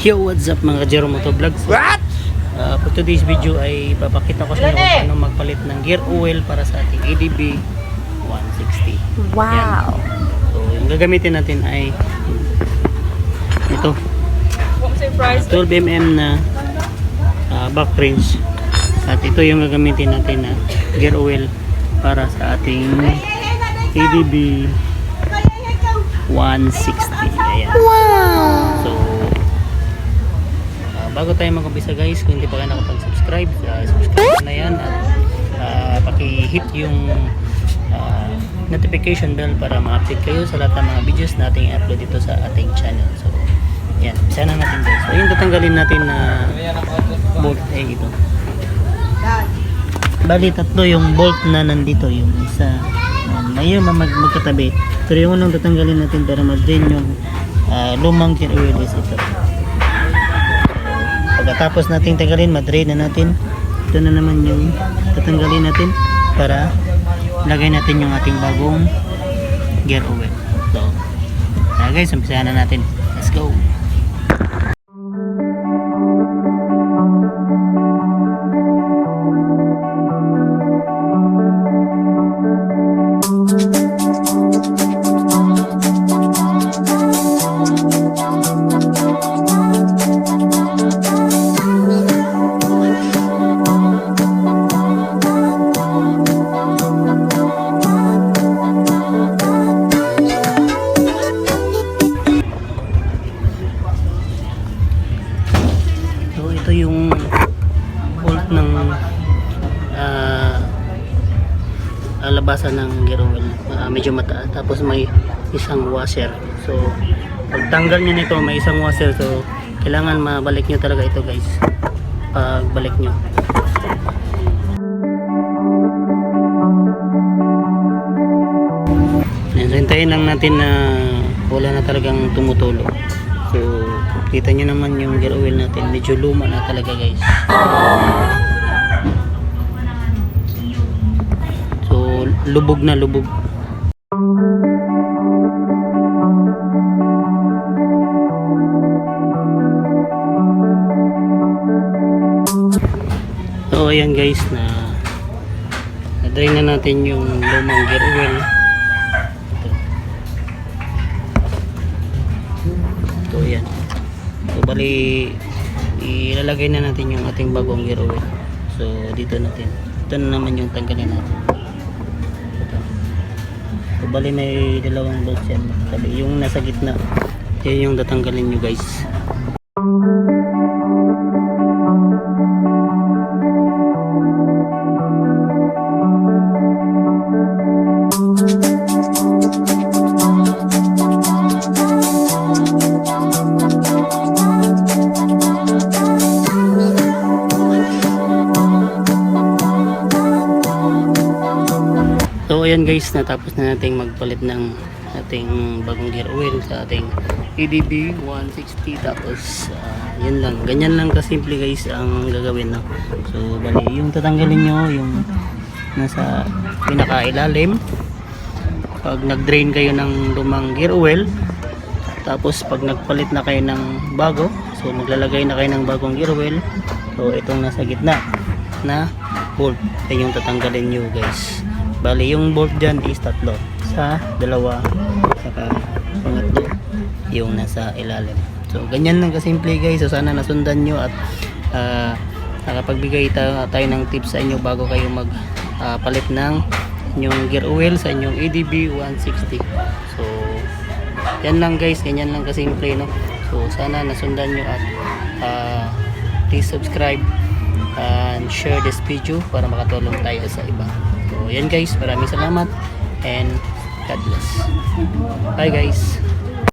Yo, what's up mga Jero Moto Vlogs? What? For today's video ay papakita ko sa inyo kung paano magpalit ng gear oil para sa ating ADB 160. Wow! Yan. So, yung gagamitin natin ay ito 12mm na back range, at ito yung gagamitin natin na gear oil para sa ating ADB 160. Ayan. Wow! So, bago tayo mag-umpisa guys, kung hindi pa kayo nakapag-subscribe, subscribe na yan at paki-hit yung notification bell para ma-update kayo sa lahat ng mga videos nating upload dito sa ating channel. So, yan, isa na natin guys. So, yung tatanggalin natin na bolt ay ito. Bali, tatlo yung bolt na nandito. Yung isa, ngayon magkatabi. Pero yung unang tatanggalin natin para mag-drain yung lumang gear oil is ito. Pagkatapos nating tanggalin, ma-drain na natin. Ito na naman yung tatanggalin natin para lagay natin yung ating bagong gear oil. So, guys, umpisahan na natin. Let's go! Ito yung bolt ng labasan ng gear oil, medyo mataas, tapos may isang washer. So pagtanggal nyo nito may isang washer, so kailangan mabalik nyo talaga ito guys pagbalik nyo. So hintayin lang natin na wala na talagang tumutulo. So kita nyo naman yung gear oil natin, medyo luma na talaga guys. So lubog na lubog. So ayan guys, na-drain na natin yung lumang gear oil. So ayan. So bali ilalagay na natin yung ating bagong gear oil. So dito natin. Ito na naman yung tanggalin natin. Ito. So bali may dalawang bolts yan. Sabi yung nasa gitna. Yan yung tatanggalin nyo guys. So ayan guys, natapos na nating magpalit ng ating bagong gear oil sa ating ADB 160. Tapos yan lang, ganyan lang kasimple guys ang gagawin, no? So bali yung tatanggalin nyo yung nasa pinakailalim pag nag-drain kayo ng lumang gear oil. Tapos pag nagpalit na kayo ng bago, so maglalagay na kayo ng bagong gear oil. So itong nasa gitna na bolt ay yung tatanggalin nyo guys. Bali yung bolt dyan is tatlo, sa dalawa, saka pangatlo yung nasa ilalim. So ganyan lang kasimple guys. So sana nasundan nyo at nakapagbigay tayo ng tips sa inyo bago kayo magpalit ng inyong gear oil sa inyong ADB 160. So yan lang guys, ganyan lang kasimple, no? So sana nasundan nyo at please subscribe and share this video para makatulong tayo sa iba. So yan guys, maraming salamat and God bless. Bye guys.